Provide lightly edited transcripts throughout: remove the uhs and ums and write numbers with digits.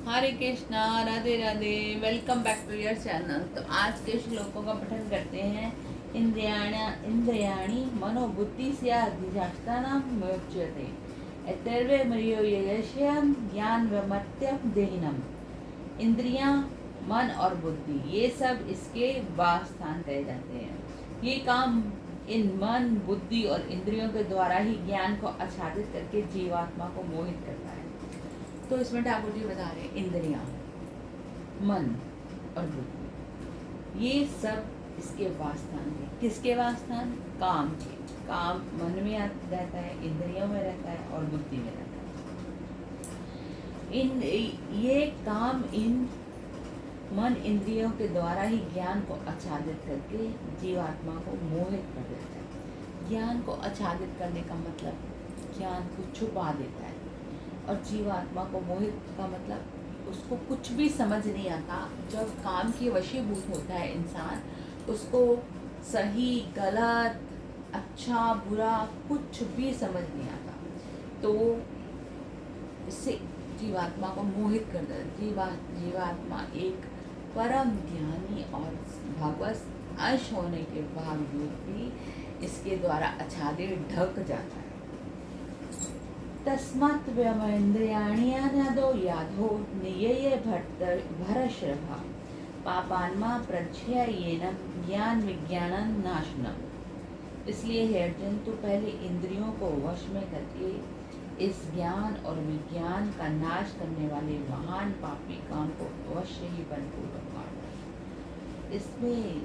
Hare Krishna, Radhe Radhe. Welcome back to your channel. तो आज के श्लोकों का पठन करते हैं। इंद्रियाणि मनोबुद्धि से अधिष्ठानं मुच्यते एतर्वे मरियो यशयम ज्ञान वमत्यम देहिनम। इंद्रियां, मन और बुद्धि, ये सब इसके वासस्थान कहे जाते हैं। ये काम इन मन, बुद्धि और इंद्रियों के द्वारा ही ज्ञान को आच्छादित करके जीवात्मा को मोहित करता है। तो इसमें ठाकुर जी बता रहे हैं इंद्रियां, मन और बुद्धि, ये सब इसके वासस्थान है। किसके वासस्थान? काम के। काम मन में रहता है, इंद्रियों में रहता है और बुद्धि में रहता है। ये काम इन मन इंद्रियों के द्वारा ही ज्ञान को आच्छादित करके जीवात्मा को मोहित कर देता है। ज्ञान को आच्छादित करने का मतलब ज्ञान को छुपा देता है। और जीवात्मा को मोहित का मतलब उसको कुछ भी समझ नहीं आता। जब काम के वशीभूत होता है इंसान, उसको सही गलत, अच्छा बुरा कुछ भी समझ नहीं आता। तो इससे जीवात्मा को मोहित कर देता है। जीवात्मा एक परम ज्ञानी और भगवत अंश होने के बावजूद भी इसके द्वारा आच्छादित ढक जाता है। तस्मात् व्योमेन्द्रियाण्यादो याधो नियय भरश्रभा पापान्मा प्रच्छयेनम ज्ञान विज्ञानम नाशनम। इसलिए हे अर्जुन, तू पहले इंद्रियों को वश में करके इस ज्ञान और विज्ञान का नाश करने वाले महान पापी काम को अवश्य ही बलपूर्वक मार। इसमें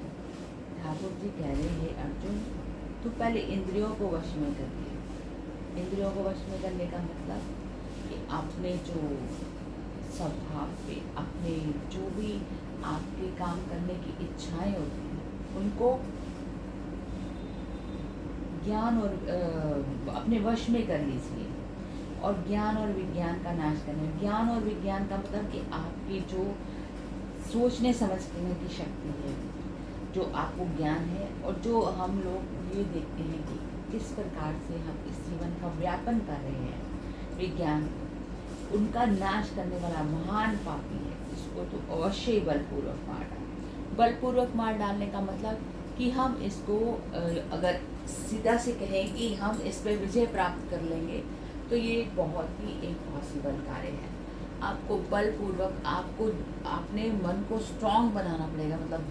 ठाकुर जी कह रहे हैं अर्जुन, तू पहले इंद्रियों को वश में करके। इंद्रियों को वश में करने का मतलब कि अपने जो स्वभाव पे, अपने जो भी आपके काम करने की इच्छाएं होती हैं, उनको ज्ञान और अपने वश में कर लीजिए। और ज्ञान और विज्ञान का नाश करना। ज्ञान और विज्ञान का मतलब कि आपकी जो सोचने समझने की शक्ति है, जो आपको ज्ञान है, और जो हम लोग ये देखते हैं कि किस प्रकार से हम इस जीवन का व्यापन कर रहे हैं, विज्ञान, उनका नाश करने वाला महान पापी है। इसको तो अवश्य ही बलपूर्वक मार डालें। बलपूर्वक मार डालने का मतलब कि हम इसको अगर सीधा से कहें कि हम इस पर विजय प्राप्त कर लेंगे, तो ये बहुत ही इम्पॉसिबल कार्य है। आपको बलपूर्वक, आपको अपने मन को स्ट्रांग बनाना पड़ेगा, मतलब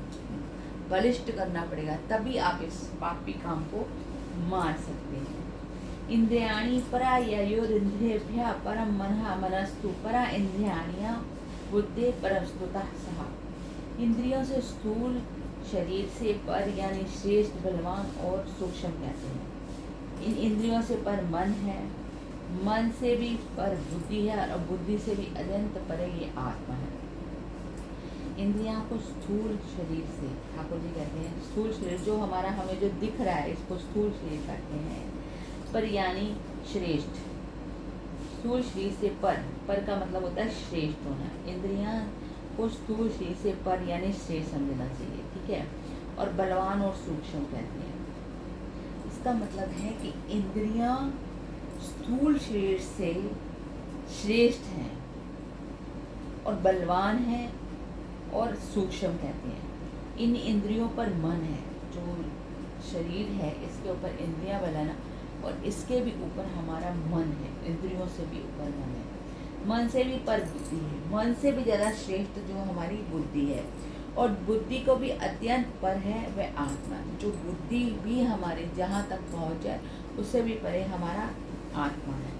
बलिष्ठ करना पड़ेगा, तभी आप इस पापी काम को मार सकते हैं। इंद्रियाणि परा ययोरिंद्रियेभ्यः परम मनः मनस्तु परा इंद्रियाण्या बुद्धि परमस्तुतः सहा। इंद्रियों से स्थूल शरीर से पर यानी श्रेष्ठ, बलवान और सूक्ष्म कहते हैं। इन इंद्रियों से पर मन है, मन से भी पर बुद्धि है, और बुद्धि से भी अत्यंत परे ये आत्मा है। इंद्रियां को स्थूल शरीर से, ठाकुर जी कहते हैं स्थूल शरीर, जो हमारा हमें जो दिख रहा है इसको स्थूल शरीर कहते हैं। पर यानी श्रेष्ठ, स्थूल शरीर से पर का मतलब होता है श्रेष्ठ होना। इंद्रियां को स्थूल शरीर से पर यानी श्रेष्ठ समझना चाहिए, ठीक है। और बलवान और सूक्ष्म कहते हैं। इसका मतलब है कि इंद्रियां स्थूल शरीर से श्रेष्ठ हैं और बलवान हैं और सूक्ष्म कहते हैं। इन इंद्रियों पर मन है, जो शरीर है इसके ऊपर इंद्रियां बलाना, और इसके भी ऊपर हमारा मन है, इंद्रियों से भी ऊपर मन है। मन से भी पर बुद्धि है, मन से भी ज़्यादा श्रेष्ठ जो हमारी बुद्धि है, और बुद्धि को भी अत्यंत पर है वह आत्मा। जो बुद्धि भी हमारे जहाँ तक पहुँच जाए उससे भी परे हमारा आत्मा है।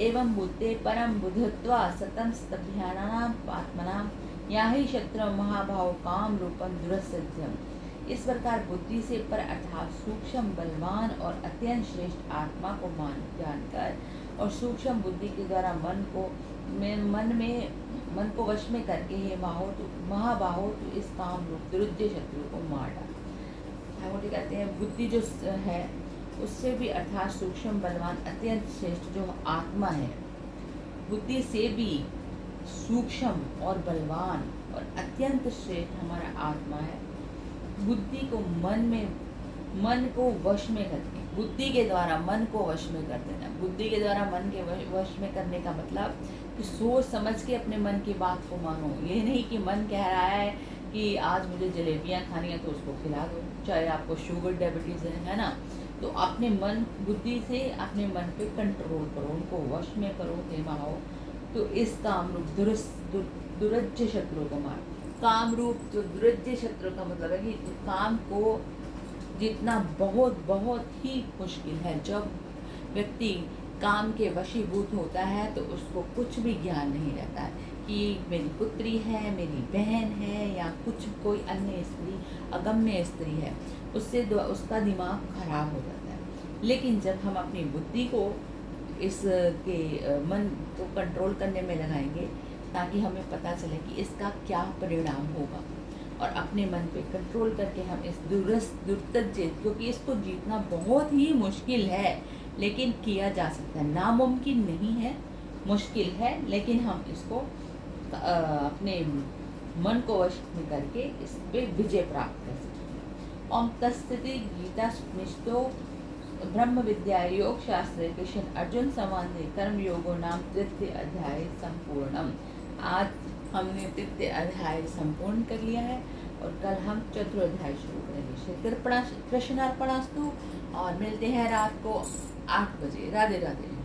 एवं बुद्धे परम बुद्धत्वा सतम स्तभ्यानाम आत्मनाम या ही शत्रु महाभाव काम रूपम दुरसत्यम। इस प्रकार बुद्धि से पर अर्थात सूक्ष्म, बलवान और अत्यंत श्रेष्ठ आत्मा को जानकर और सूक्ष्म बुद्धि के द्वारा मन को वश में करके हे महाबाहो तो इस काम रूप दुरुद्य शत्रु को मार डाल। ठाकुर कहते हैं बुद्धि जो है उससे भी अर्थात सूक्ष्म, बलवान, अत्यंत श्रेष्ठ जो आत्मा है, बुद्धि से भी सूक्ष्म और बलवान और अत्यंत श्रेष्ठ हमारा आत्मा है। बुद्धि को मन को वश में करके, बुद्धि के द्वारा मन को वश में कर देना। बुद्धि के द्वारा मन के वश में करने का मतलब कि सोच समझ के अपने मन की बात को मानो। ये नहीं कि मन कह रहा है कि आज मुझे जलेबियाँ खानी है तो उसको खिला दो, चाहे आपको शुगर डायबिटीज़ है ना। तो अपने मन बुद्धि से अपने मन पे कंट्रोल करो, उनको वश में करो, दिमाओ। तो इस काम रूप दुरज्य शत्रु को मार। काम रूप जो दुरज्य शत्रु का मतलब है कि काम को जीतना बहुत बहुत ही मुश्किल है। जब व्यक्ति काम के वशीभूत होता है तो उसको कुछ भी ज्ञान नहीं रहता है कि मेरी पुत्री है, मेरी बहन है, या कुछ कोई अन्य स्त्री, अगम्य स्त्री है, उससे उसका दिमाग खराब हो जाता है। लेकिन जब हम अपनी बुद्धि को इसके मन को कंट्रोल करने में लगाएंगे, ताकि हमें पता चले कि इसका क्या परिणाम होगा, और अपने मन पे कंट्रोल करके हम इस दुर्तज्य, क्योंकि इसको जीतना बहुत ही मुश्किल है लेकिन किया जा सकता है, नामुमकिन नहीं है, मुश्किल है, लेकिन हम इसको अपने मन को वश में करके इस पे विजय प्राप्त कर सकते हैं। ओम तत्सति गीता निष्ठो ब्रह्म विद्या योग शास्त्र कृष्ण अर्जुन संवादे कर्म योगो नाम तृतीय अध्याय संपूर्णम। आज हमने तृतीय अध्याय संपूर्ण कर लिया है और कल हम चतुर्थ अध्याय शुरू करेंगे। श्री कृष्णार्पणस्तु, और मिलते हैं रात को 8 बजे। राधे राधे।